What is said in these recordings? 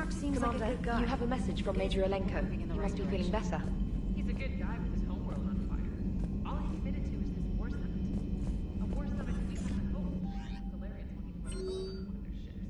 Mark seems like a Commander, good guy. you have a message from Major Alenko. He must be feeling better. He's a good guy with his homeworld on fire. All he committed to is this war summit. A war summit we have at home. Solarians want him to run alone on one of their ships.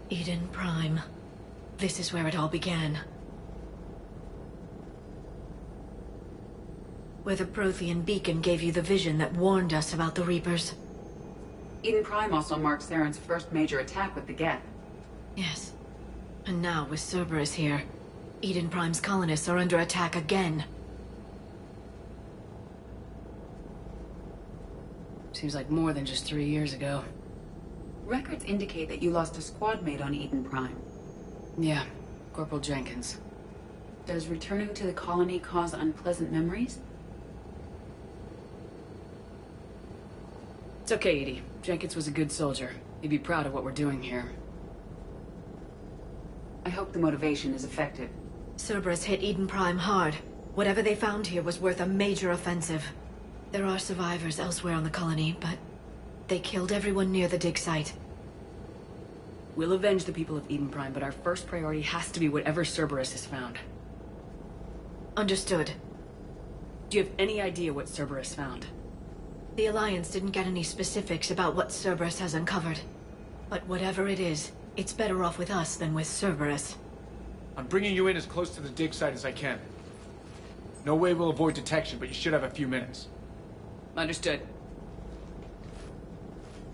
Eden Prime. This is where it all began. Where the Prothean beacon gave you the vision that warned us about the Reapers. Eden Prime also marks Saren's first major attack with the Geth. Yes. And now, with Cerberus here, Eden Prime's colonists are under attack again. Seems like more than just 3 years ago. Records indicate that you lost a squad mate on Eden Prime. Yeah, Corporal Jenkins. Does returning to the colony cause unpleasant memories? It's okay, Edie. Jenkins was a good soldier. He'd be proud of what we're doing here. I hope the motivation is effective. Cerberus hit Eden Prime hard. Whatever they found here was worth a major offensive. There are survivors elsewhere on the colony, but they killed everyone near the dig site. We'll avenge the people of Eden Prime, but our first priority has to be whatever Cerberus has found. Understood. Do you have any idea what Cerberus found? The Alliance didn't get any specifics about what Cerberus has uncovered. But whatever it is, it's better off with us than with Cerberus. I'm bringing you in as close to the dig site as I can. No way we'll avoid detection, but you should have a few minutes. Understood.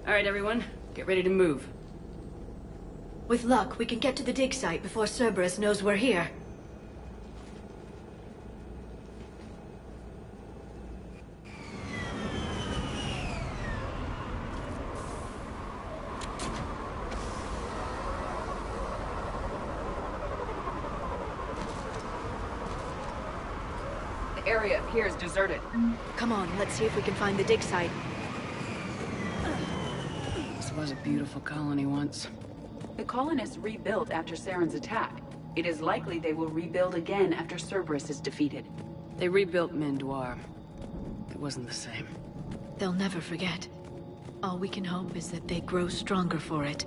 All right, everyone. Get ready to move. With luck, we can get to the dig site before Cerberus knows we're here. The area appears deserted. Come on, let's see if we can find the dig site. This was a beautiful colony once. The colonists rebuilt after Saren's attack. It is likely they will rebuild again after Cerberus is defeated. They rebuilt Mindoir. It wasn't the same. They'll never forget. All we can hope is that they grow stronger for it.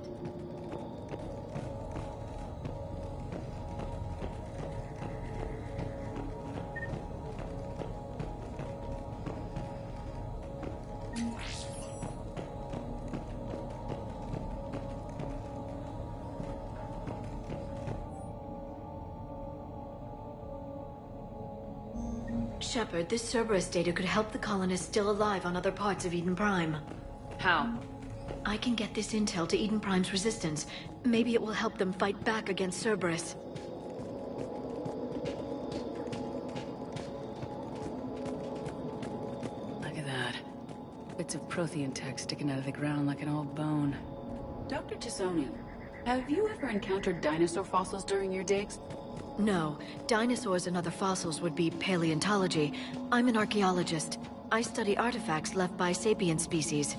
Shepard, this Cerberus data could help the colonists still alive on other parts of Eden Prime. How? I can get this intel to Eden Prime's resistance. Maybe it will help them fight back against Cerberus. Look at that. Bits of Prothean tech sticking out of the ground like an old bone. Dr. Tisoni, have you ever encountered dinosaur fossils during your digs? No, dinosaurs and other fossils would be paleontology. I'm an archaeologist. I study artifacts left by sapient species.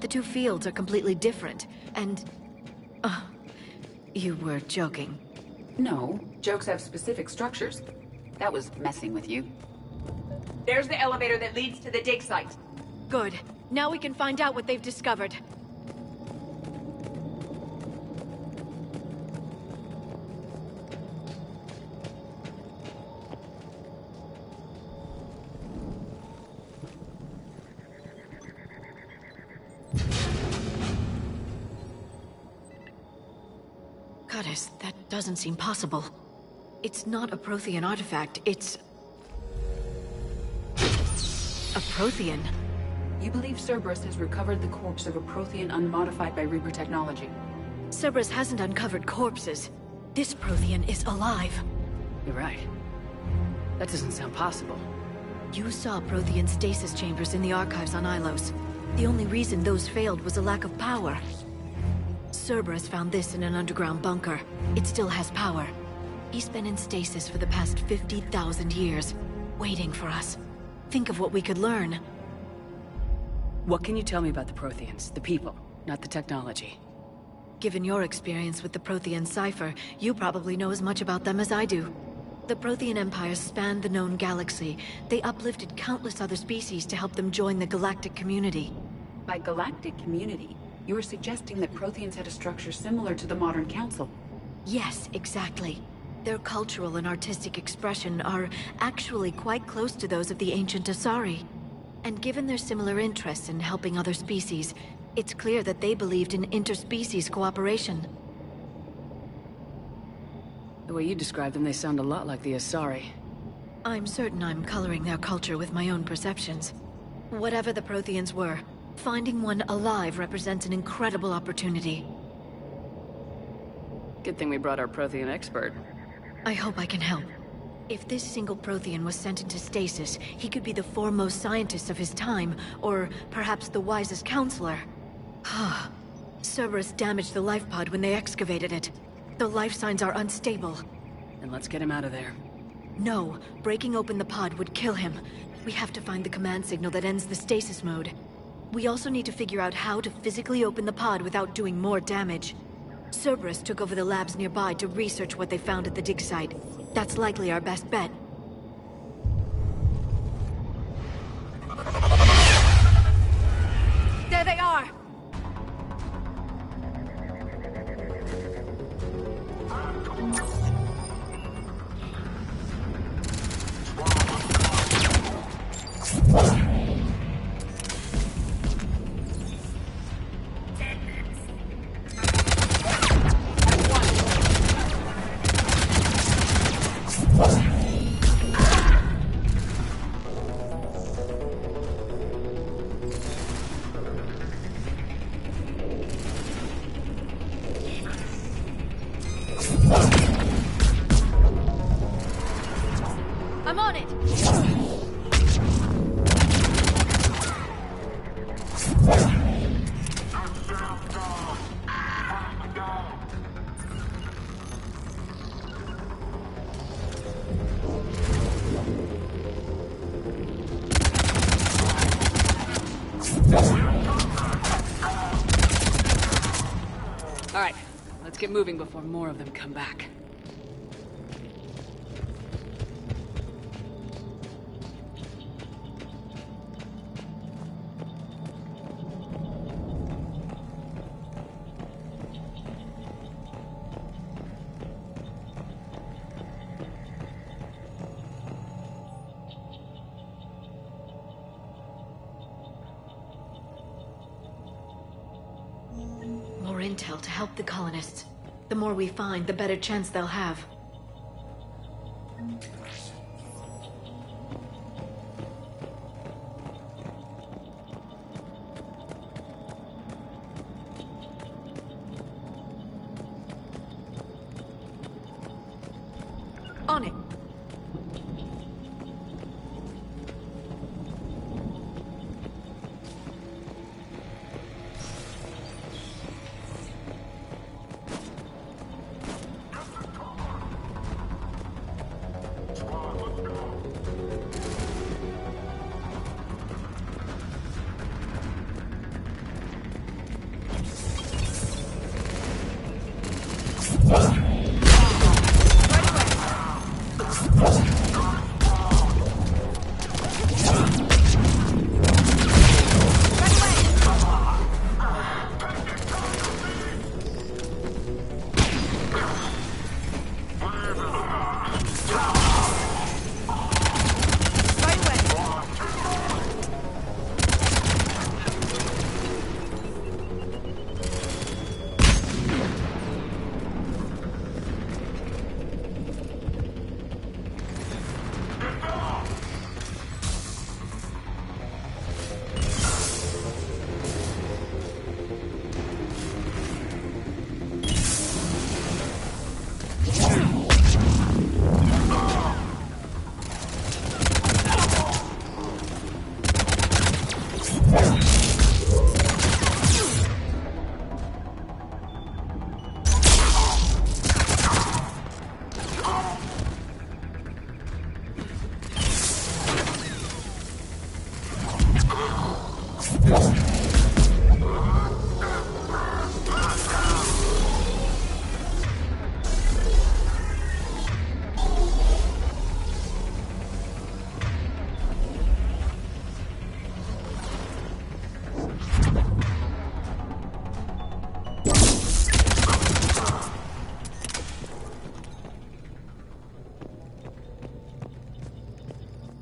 The two fields are completely different, and... you were joking. No, jokes have specific structures. That was messing with you. There's the elevator that leads to the dig site. Good. Now we can find out what they've discovered. Goddess, that doesn't seem possible. It's not a Prothean artifact, it's... a Prothean. You believe Cerberus has recovered the corpse of a Prothean unmodified by Reaper technology? Cerberus hasn't uncovered corpses. This Prothean is alive. You're right. That doesn't sound possible. You saw Prothean stasis chambers in the archives on Ilos. The only reason those failed was a lack of power. Cerberus found this in an underground bunker. It still has power. He's been in stasis for the past 50,000 years, waiting for us. Think of what we could learn. What can you tell me about the Protheans? The people, not the technology. Given your experience with the Prothean cipher, you probably know as much about them as I do. The Prothean empires spanned the known galaxy. They uplifted countless other species to help them join the galactic community. By galactic community, you are suggesting that Protheans had a structure similar to the modern council. Yes, exactly. Their cultural and artistic expression are actually quite close to those of the ancient Asari. And given their similar interests in helping other species, it's clear that they believed in interspecies cooperation. The way you describe them, they sound a lot like the Asari. I'm certain I'm coloring their culture with my own perceptions. Whatever the Protheans were, finding one alive represents an incredible opportunity. Good thing we brought our Prothean expert. I hope I can help. If this single Prothean was sent into stasis, he could be the foremost scientist of his time, or perhaps the wisest counselor. Cerberus damaged the life pod when they excavated it. The life signs are unstable. Then let's get him out of there. No, breaking open the pod would kill him. We have to find the command signal that ends the stasis mode. We also need to figure out how to physically open the pod without doing more damage. Cerberus took over the labs nearby to research what they found at the dig site. That's likely our best bet. There they are! I'm on it! All right, let's get moving before more of them come back. More intel to help the colonists. The more we find, the better chance they'll have. On it.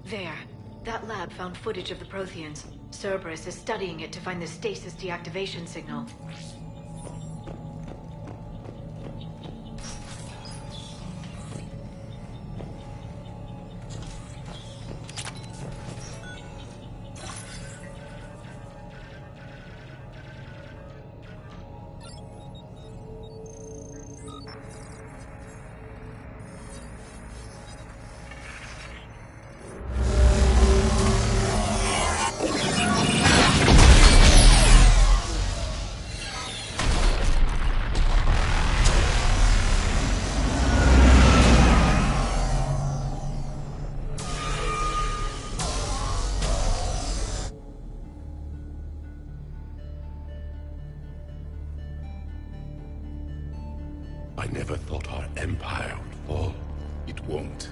There. That lab found footage of the Protheans. Cerberus is studying it to find the stasis deactivation signal. Empire would fall. It won't.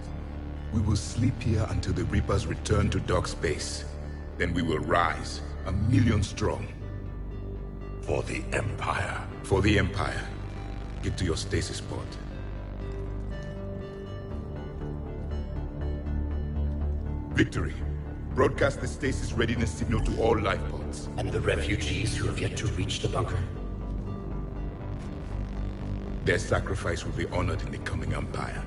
We will sleep here until the Reapers return to dock space. Then we will rise, 1,000,000 strong. For the Empire. For the Empire. Get to your stasis pod. Victory. Broadcast the stasis readiness signal to all life pods. And the refugees who have yet to reach the bunker? Their sacrifice will be honored in the coming Empire.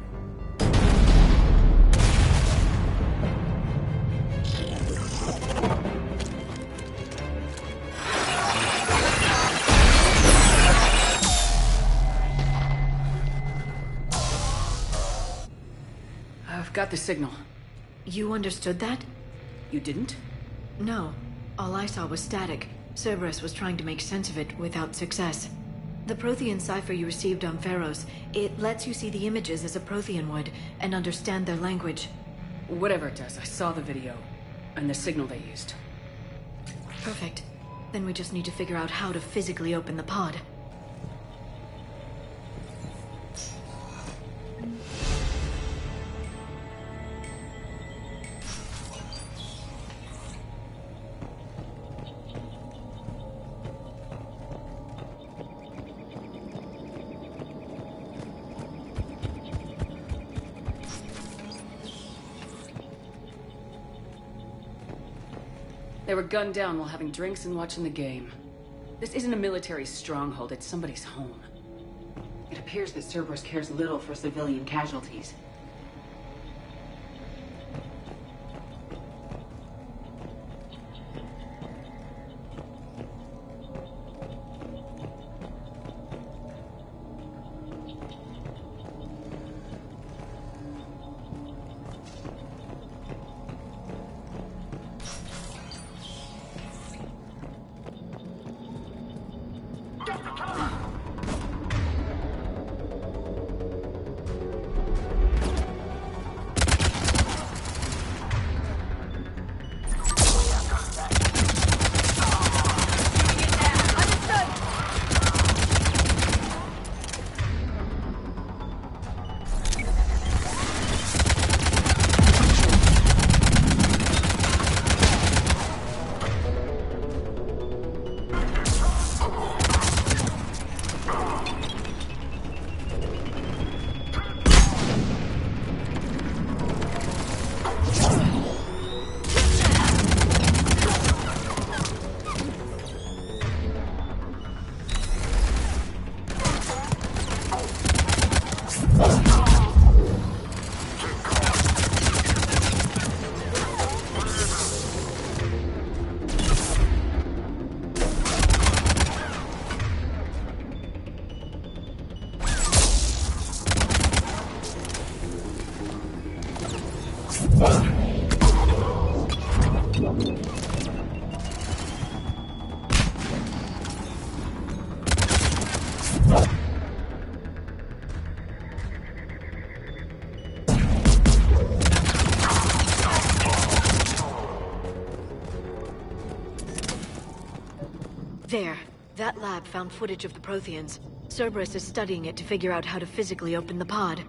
I've got the signal. You understood that? You didn't? No. All I saw was static. Cerberus was trying to make sense of it without success. The Prothean cipher you received on Pharaohs, it lets you see the images as a Prothean would, and understand their language. Whatever it does, I saw the video. And the signal they used. Perfect. Then we just need to figure out how to physically open the pod. They were gunned down while having drinks and watching the game. This isn't a military stronghold, it's somebody's home. It appears that Cerberus cares little for civilian casualties. There. That lab found footage of the Protheans. Cerberus is studying it to figure out how to physically open the pod.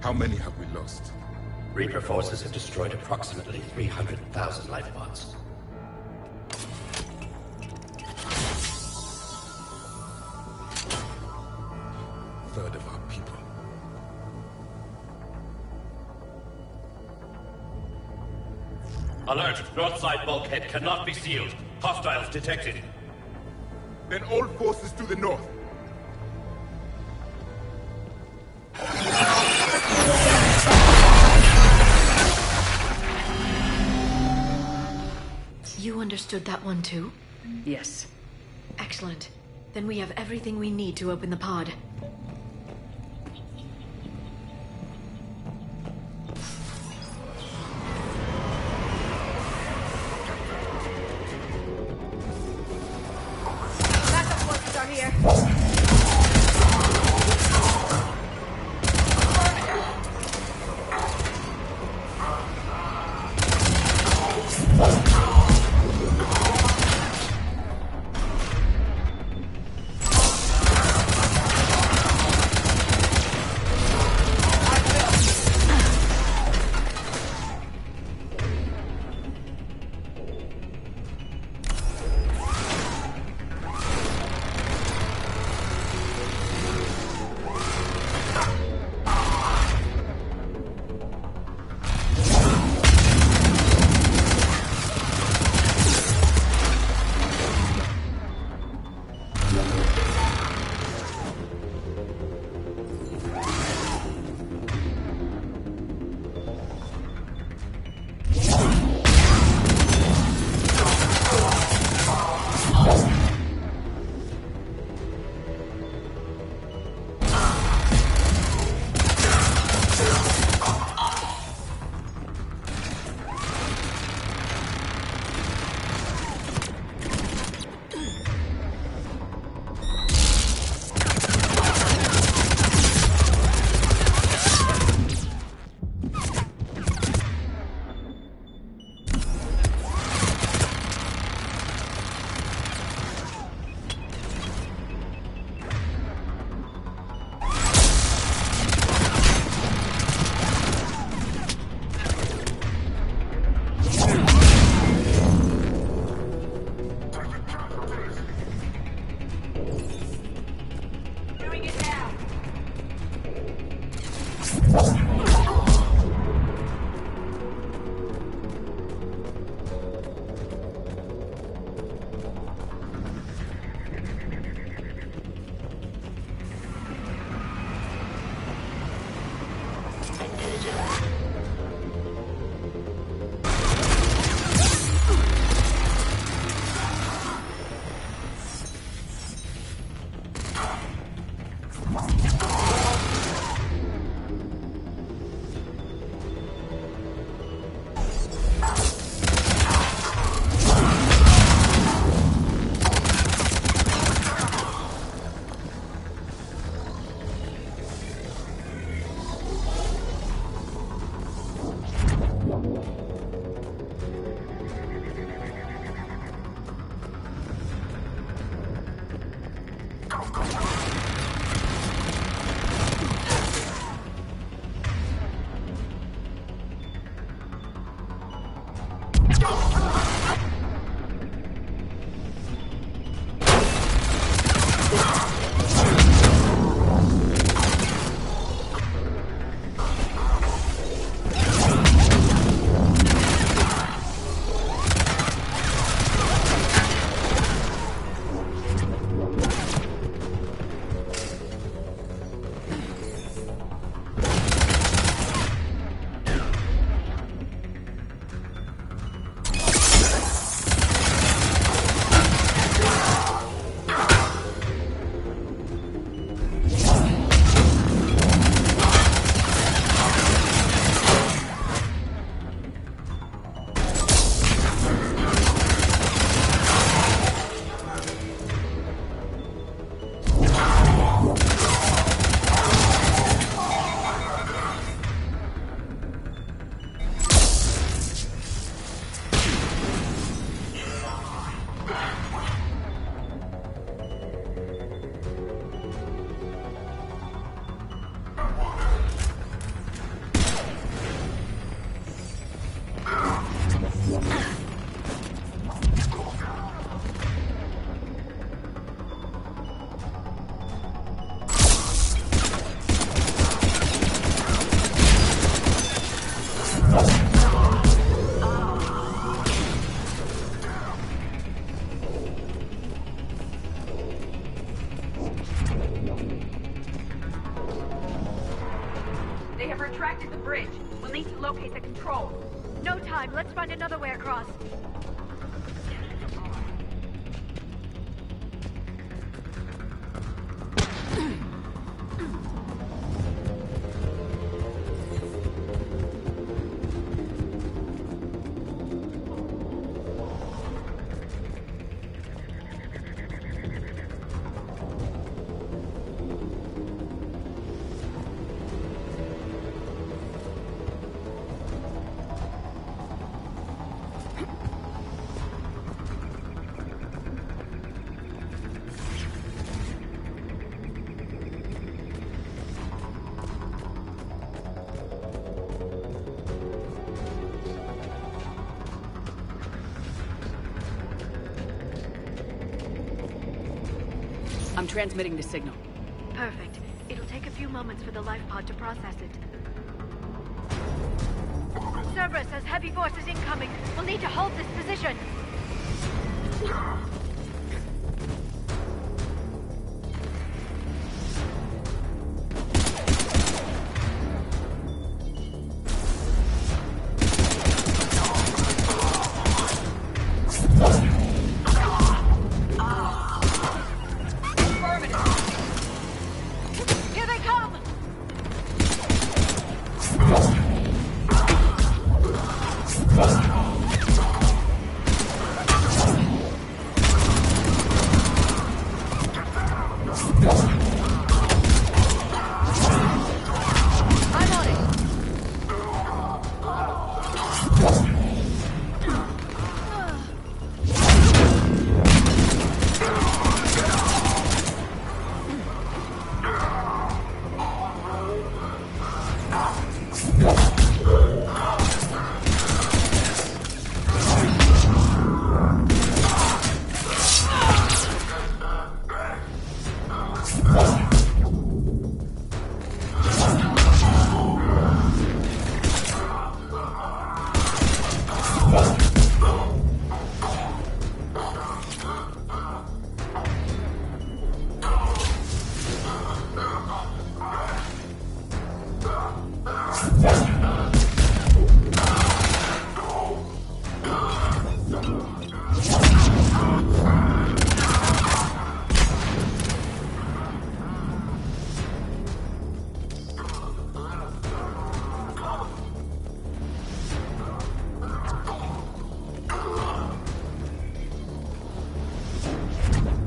How many have we lost? Reaper forces have destroyed approximately 300,000 life pods. Third of our people. Alert! North side bulkhead cannot be sealed. Hostiles detected. Then all forces to the north. You understood that one too? Yes. Excellent. Then we have everything we need to open the pod. Backup forces are here. retracted the bridge. We'll need to locate the control. No time. Let's find another way across. I'm transmitting the signal. Perfect. It'll take a few moments for the life pod to process it. Cerberus has heavy forces incoming. We'll need to hold this position. Here they come! I'm on it.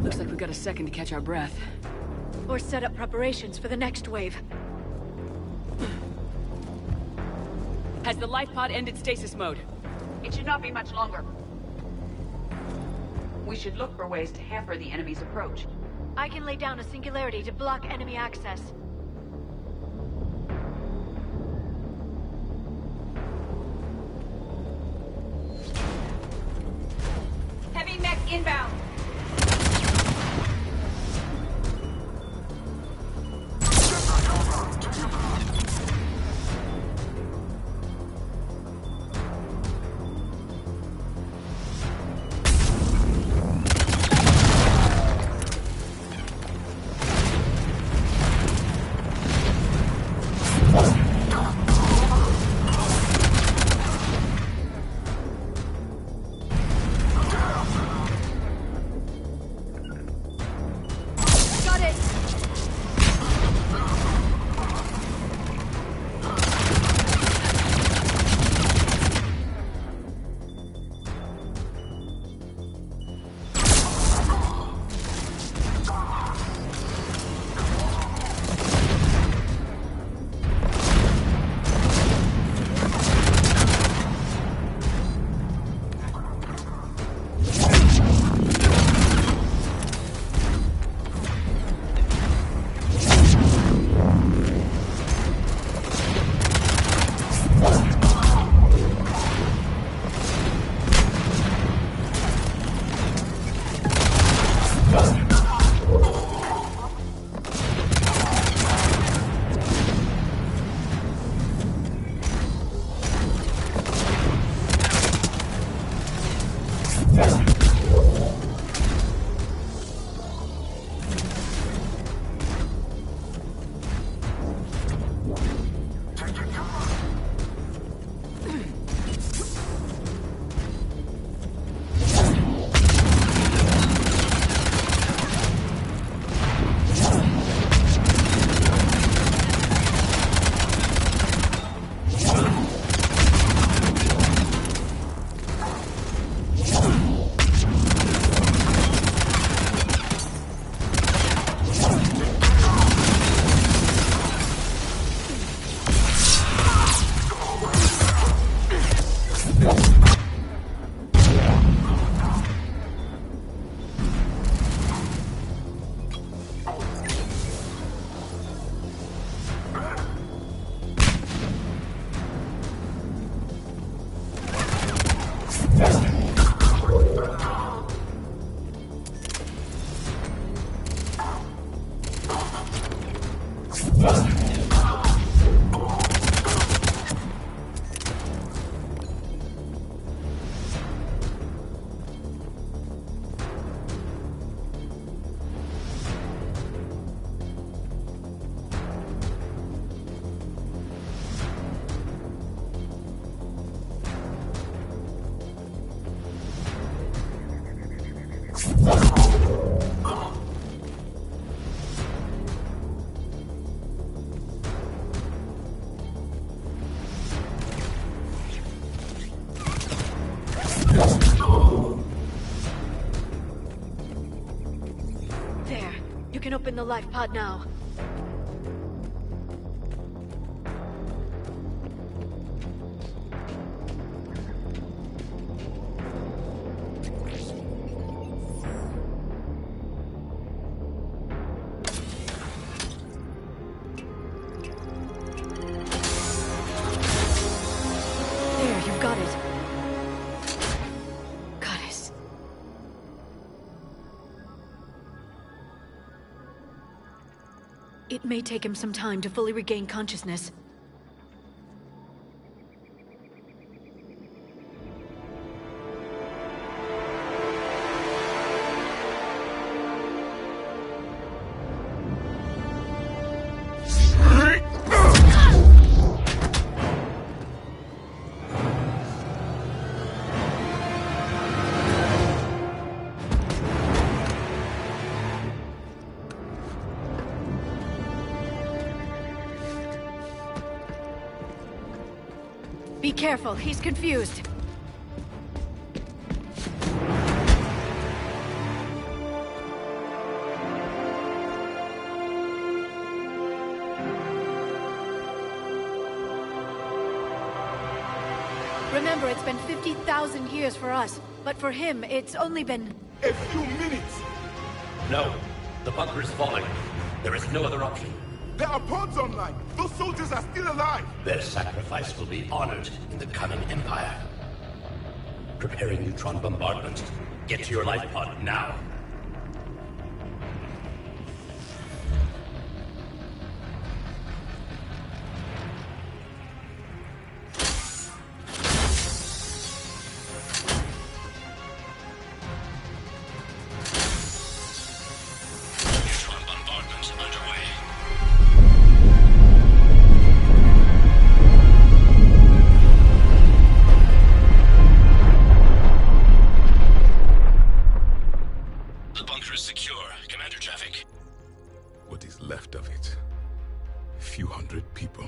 Looks like we've got a second to catch our breath. Or set up preparations for the next wave. Has the life pod ended stasis mode? It should not be much longer. We should look for ways to hamper the enemy's approach. I can lay down a singularity to block enemy access. Heavy mech inbound. There. You can open the life pod now. There, you've got it. Goddess. It may take him some time to fully regain consciousness. Be careful, he's confused. Remember, it's been 50,000 years for us, but for him, it's only been... A few minutes! No. The bunker is falling. There is no other option. There are pods online! Those soldiers are still alive! Their sacrifice will be honored in the coming Empire. Preparing neutron bombardment. Get to your life pod now. Neutron bombardment underway. The bunker is secure. Commander traffic. What is left of it? A few hundred people.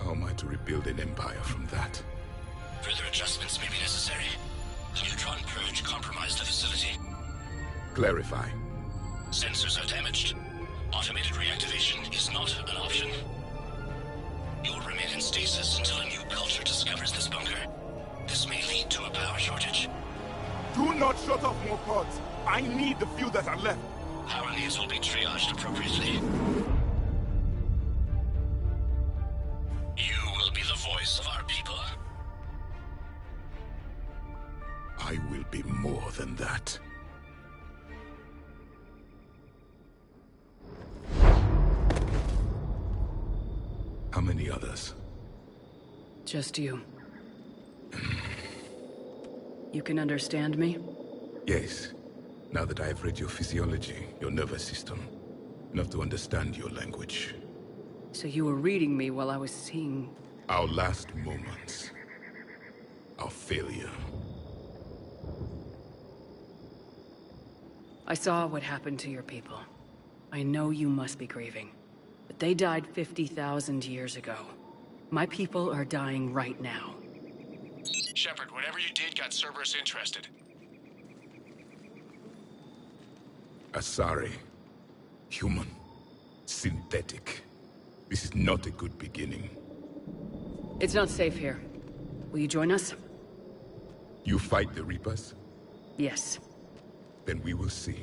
How am I to rebuild an empire from that? Further adjustments may be necessary. The neutron purge compromised the facility. Clarify. Sensors are damaged. Automated reactivation is not an option. You'll remain in stasis until a new culture discovers this bunker. This may lead to a power shortage. Do not shut off more pods! I need the few that are left! Power needs will be triaged appropriately. You will be the voice of our people. I will be more than that. How many others? Just you. You can understand me? Yes. Now that I have read your physiology, your nervous system, enough to understand your language. So you were reading me while I was seeing... Our last moments. Our failure. I saw what happened to your people. I know you must be grieving. But they died 50,000 years ago. My people are dying right now. Shepard, whatever you did got Cerberus interested. Asari. Human. Synthetic. This is not a good beginning. It's not safe here. Will you join us? You fight the Reapers? Yes. Then we will see.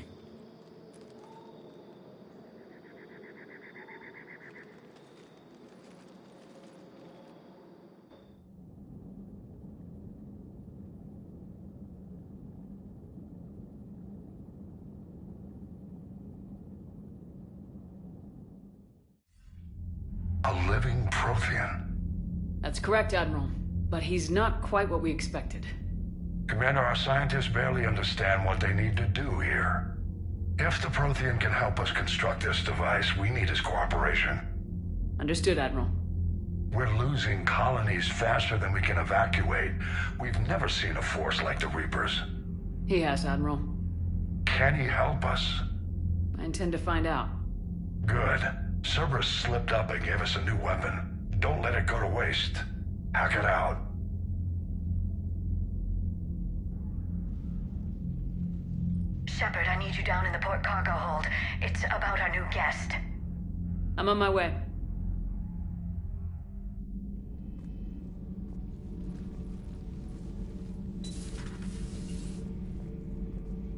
living Prothean. That's correct, Admiral. But he's not quite what we expected. Commander, our scientists barely understand what they need to do here. If the Prothean can help us construct this device, we need his cooperation. Understood, Admiral. We're losing colonies faster than we can evacuate. We've never seen a force like the Reapers. He has, Admiral. Can he help us? I intend to find out. Good. Cerberus slipped up and gave us a new weapon. Don't let it go to waste. Hack it out. Shepard, I need you down in the port cargo hold. It's about our new guest. I'm on my way.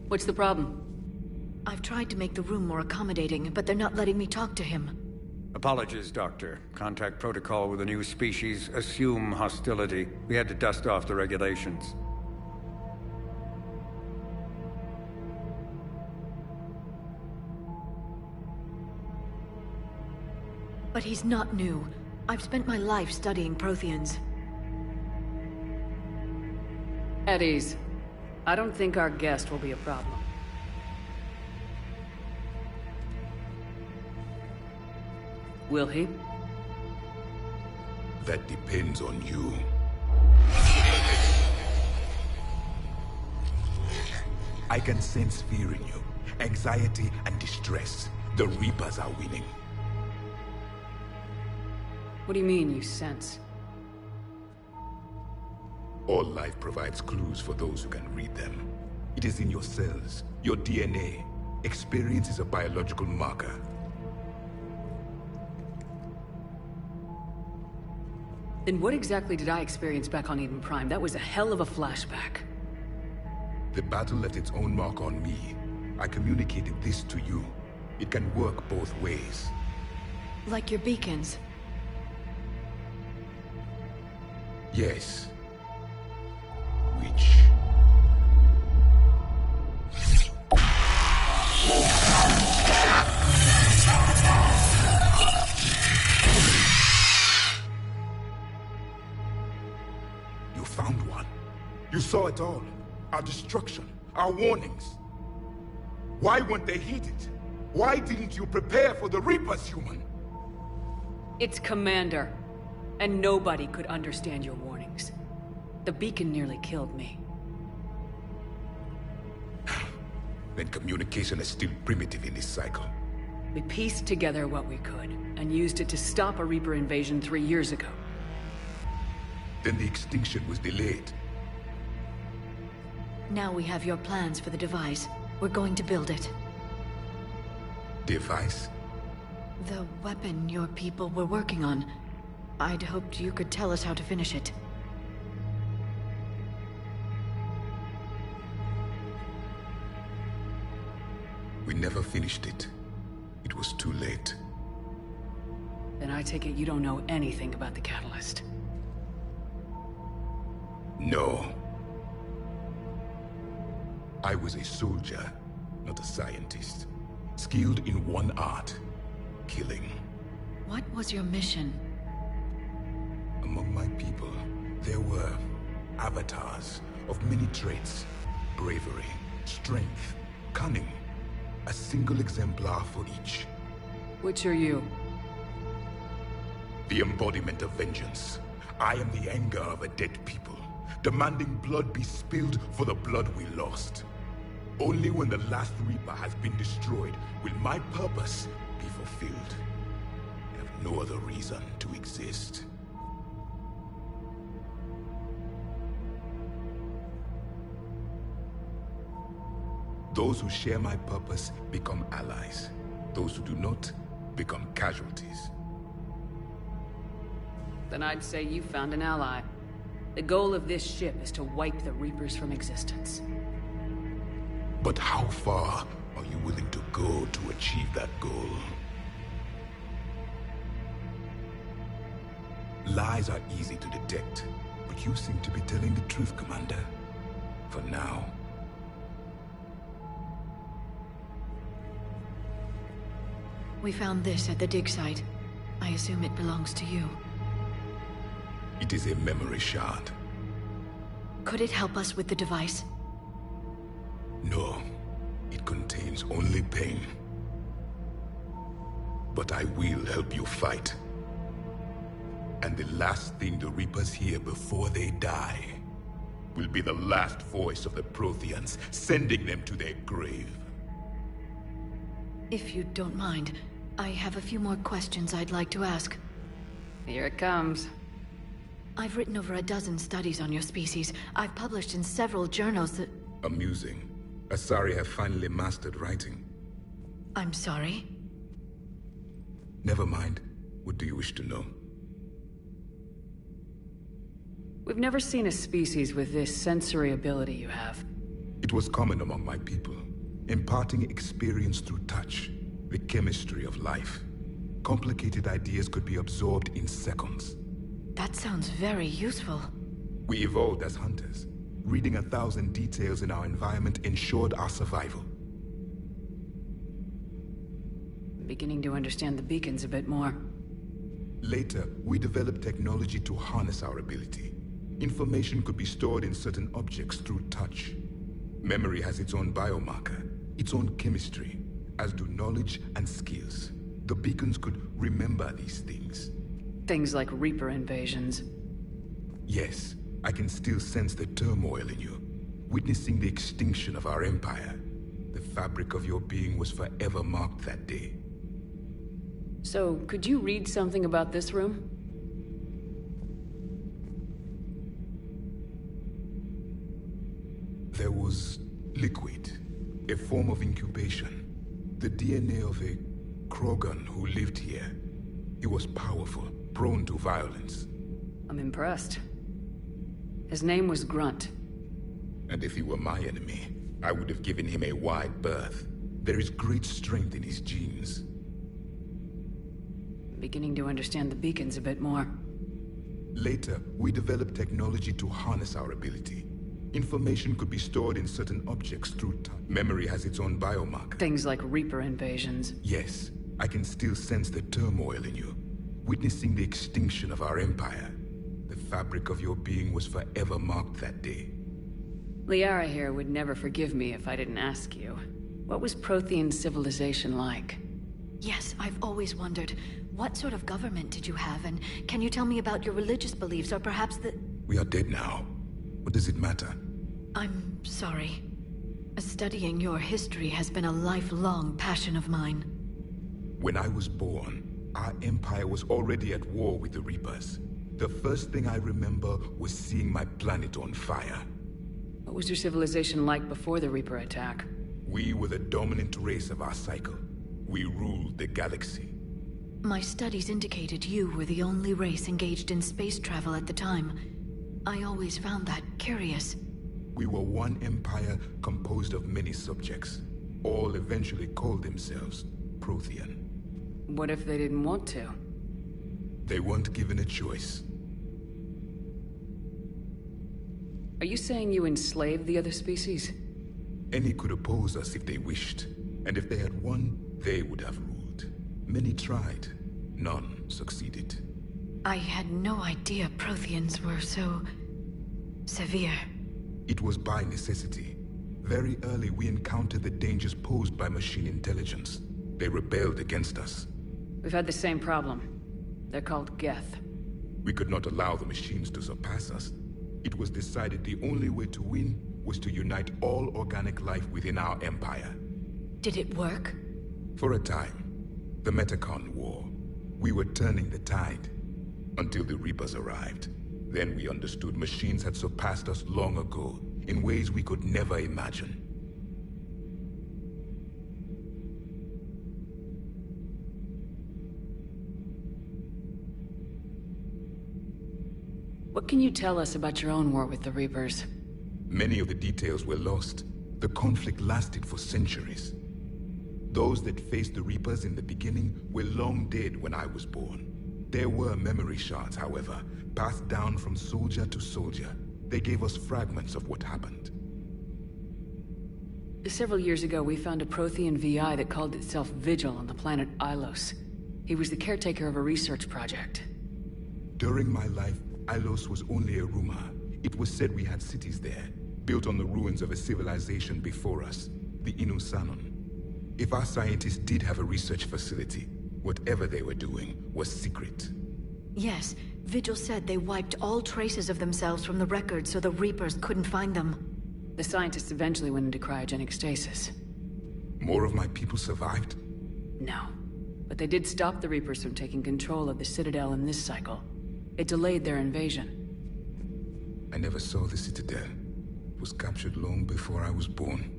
What's the problem? I've tried to make the room more accommodating, but they're not letting me talk to him. Apologies, Doctor. Contact protocol with a new species. Assume hostility. We had to dust off the regulations. But he's not new. I've spent my life studying Protheans. At ease. I don't think our guest will be a problem. Will he? That depends on you. I can sense fear in you. Anxiety and distress. The Reapers are winning. What do you mean, you sense? All life provides clues for those who can read them. It is in your cells, your DNA. Experience is a biological marker. Then what exactly did I experience back on Eden Prime? That was a hell of a flashback. The battle left its own mark on me. I communicated this to you. It can work both ways. Like your beacons. Yes. Which... You found one. You saw it all. Our destruction, our warnings. Why weren't they heeded? Why didn't you prepare for the Reapers, human? It's Commander. And nobody could understand your warnings. The beacon nearly killed me. Then communication is still primitive in this cycle. We pieced together what we could, and used it to stop a Reaper invasion 3 years ago. Then the extinction was delayed. Now we have your plans for the device. We're going to build it. Device? The weapon your people were working on. I'd hoped you could tell us how to finish it. We never finished it. It was too late. Then I take it you don't know anything about the catalyst. No. I was a soldier, not a scientist. Skilled in one art, killing. What was your mission? Among my people, there were avatars of many traits. Bravery, strength, cunning. A single exemplar for each. Which are you? The embodiment of vengeance. I am the anger of a dead people, demanding blood be spilled for the blood we lost. Only when the last Reaper has been destroyed will my purpose be fulfilled. I have no other reason to exist. Those who share my purpose become allies. Those who do not become casualties. Then I'd say you found an ally. The goal of this ship is to wipe the Reapers from existence. But how far are you willing to go to achieve that goal? Lies are easy to detect, but you seem to be telling the truth, Commander. For now. We found this at the dig site. I assume it belongs to you. It is a memory shard. Could it help us with the device? No, it contains only pain. But I will help you fight. And the last thing the Reapers hear before they die will be the last voice of the Protheans, sending them to their grave. If you don't mind, I have a few more questions I'd like to ask. Here it comes. I've written over a dozen studies on your species. I've published in several journals that... Amusing. Asari have finally mastered writing. I'm sorry? Never mind. What do you wish to know? We've never seen a species with this sensory ability you have. It was common among my people, imparting experience through touch, the chemistry of life. Complicated ideas could be absorbed in seconds. That sounds very useful. We evolved as hunters. Reading 1,000 details in our environment ensured our survival. I'm beginning to understand the beacons a bit more. Later, we developed technology to harness our ability. Information could be stored in certain objects through touch. Memory has its own biomarker, its own chemistry, as do knowledge and skills. The beacons could remember these things. Things like Reaper invasions. Yes, I can still sense the turmoil in you, witnessing the extinction of our empire. The fabric of your being was forever marked that day. So, could you read something about this room? There was liquid, a form of incubation. The DNA of a Krogan who lived here. He was powerful, prone to violence. I'm impressed. His name was Grunt. And if he were my enemy, I would have given him a wide berth. There is great strength in his genes. I'm beginning to understand the beacons a bit more. Later, we developed technology to harness our ability. Information could be stored in certain objects through time. Memory has its own biomarker. Things like Reaper invasions. Yes, I can still sense the turmoil in you, witnessing the extinction of our empire. The fabric of your being was forever marked that day. Liara here would never forgive me if I didn't ask you. What was Prothean civilization like? Yes, I've always wondered, what sort of government did you have, and can you tell me about your religious beliefs, or perhaps the... We are dead now. What does it matter? I'm sorry. Studying your history has been a lifelong passion of mine. When I was born, our empire was already at war with the Reapers. The first thing I remember was seeing my planet on fire. What was your civilization like before the Reaper attack? We were the dominant race of our cycle. We ruled the galaxy. My studies indicated you were the only race engaged in space travel at the time. I always found that curious. We were one empire composed of many subjects. All eventually called themselves Prothean. What if they didn't want to? They weren't given a choice. Are you saying you enslaved the other species? Any could oppose us if they wished. And if they had won, they would have ruled. Many tried. None succeeded. I had no idea Protheans were so... severe. It was by necessity. Very early we encountered the dangers posed by machine intelligence. They rebelled against us. We've had the same problem. They're called Geth. We could not allow the machines to surpass us. It was decided the only way to win was to unite all organic life within our empire. Did it work? For a time. The Metacon War. We were turning the tide. Until the Reapers arrived. Then we understood machines had surpassed us long ago, in ways we could never imagine. What can you tell us about your own war with the Reapers? Many of the details were lost. The conflict lasted for centuries. Those that faced the Reapers in the beginning were long dead when I was born. There were memory shards, however, passed down from soldier to soldier. They gave us fragments of what happened. Several years ago, we found a Prothean VI that called itself Vigil on the planet Ilos. He was the caretaker of a research project. During my life, Ilos was only a rumor. It was said we had cities there, built on the ruins of a civilization before us, the Inusanon. If our scientists did have a research facility, whatever they were doing was secret. Yes, Vigil said they wiped all traces of themselves from the records so the Reapers couldn't find them. The scientists eventually went into cryogenic stasis. More of my people survived? No. But they did stop the Reapers from taking control of the Citadel in this cycle. It delayed their invasion. I never saw the Citadel. It was captured long before I was born.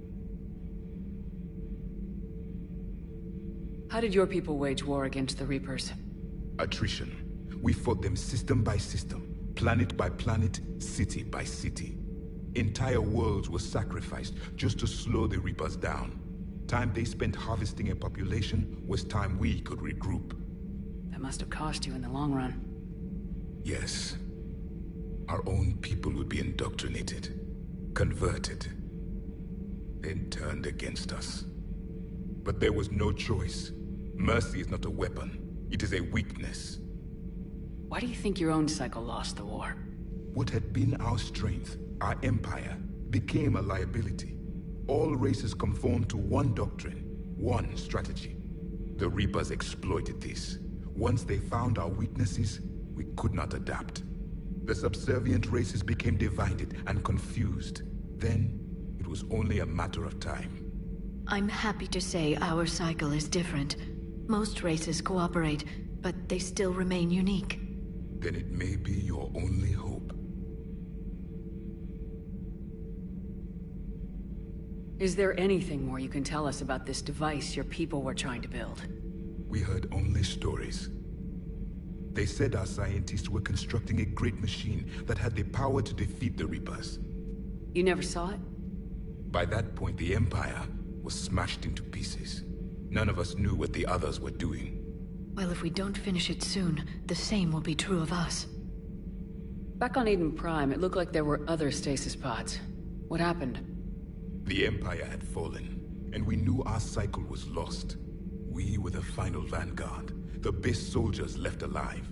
How did your people wage war against the Reapers? Attrition. We fought them system by system, planet by planet, city by city. Entire worlds were sacrificed just to slow the Reapers down. Time they spent harvesting a population was time we could regroup. That must have cost you in the long run. Yes. Our own people would be indoctrinated, converted, then turned against us. But there was no choice. Mercy is not a weapon. It is a weakness. Why do you think your own cycle lost the war? What had been our strength, our empire, became a liability. All races conformed to one doctrine, one strategy. The Reapers exploited this. Once they found our weaknesses, we could not adapt. The subservient races became divided and confused. Then, it was only a matter of time. I'm happy to say our cycle is different. Most races cooperate, but they still remain unique. Then it may be your only hope. Is there anything more you can tell us about this device your people were trying to build? We heard only stories. They said our scientists were constructing a great machine that had the power to defeat the Reapers. You never saw it? By that point, the Empire was smashed into pieces. None of us knew what the others were doing. Well, if we don't finish it soon, the same will be true of us. Back on Eden Prime, it looked like there were other stasis pods. What happened? The Empire had fallen, and we knew our cycle was lost. We were the final vanguard, the best soldiers left alive.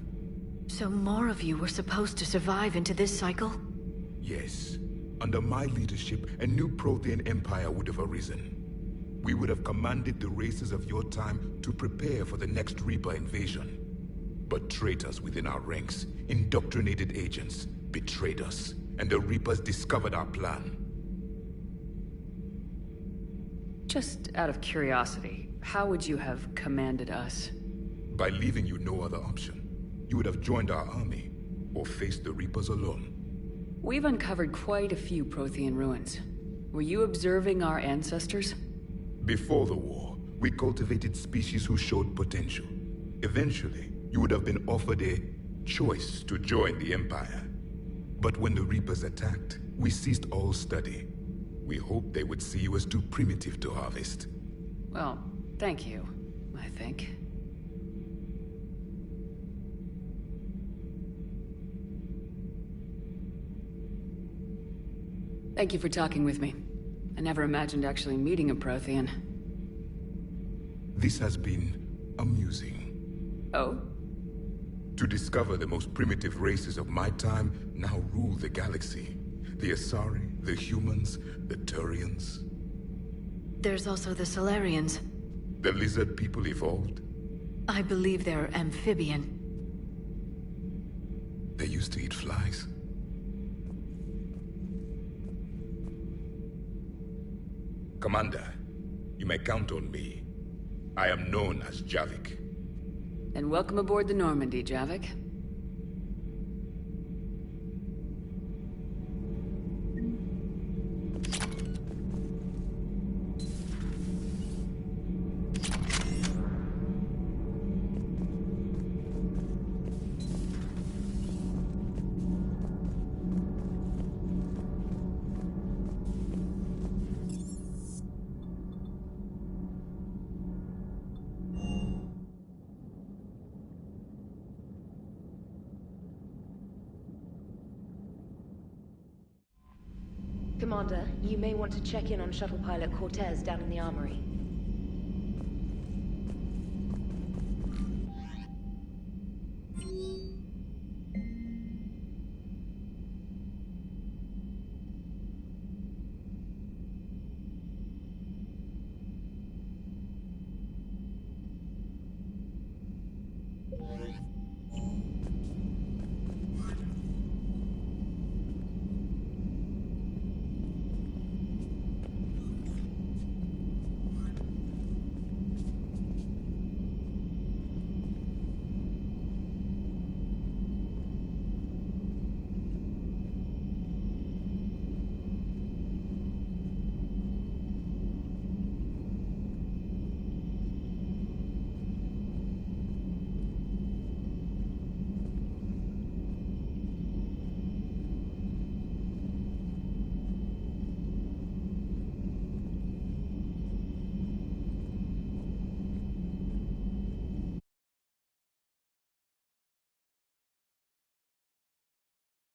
So more of you were supposed to survive into this cycle? Yes. Under my leadership, a new Prothean empire would have arisen. We would have commanded the races of your time to prepare for the next Reaper invasion. But traitors within our ranks, indoctrinated agents, betrayed us, and the Reapers discovered our plan. Just out of curiosity, how would you have commanded us? By leaving you no other option. You would have joined our army, or faced the Reapers alone. We've uncovered quite a few Prothean ruins. Were you observing our ancestors? Before the war, we cultivated species who showed potential. Eventually, you would have been offered a choice to join the Empire. But when the Reapers attacked, we ceased all study. We hoped they would see you as too primitive to harvest. Well, thank you, I think. Thank you for talking with me. I never imagined actually meeting a Prothean. This has been amusing. Oh? To discover the most primitive races of my time now rule the galaxy. The Asari, the humans, the Turians. There's also the Solarians. The lizard people evolved? I believe they're amphibian. They used to eat flies? Commander, you may count on me. I am known as Javik. And welcome aboard the Normandy, Javik. Commander, you may want to check in on Shuttle Pilot Cortez down in the armory.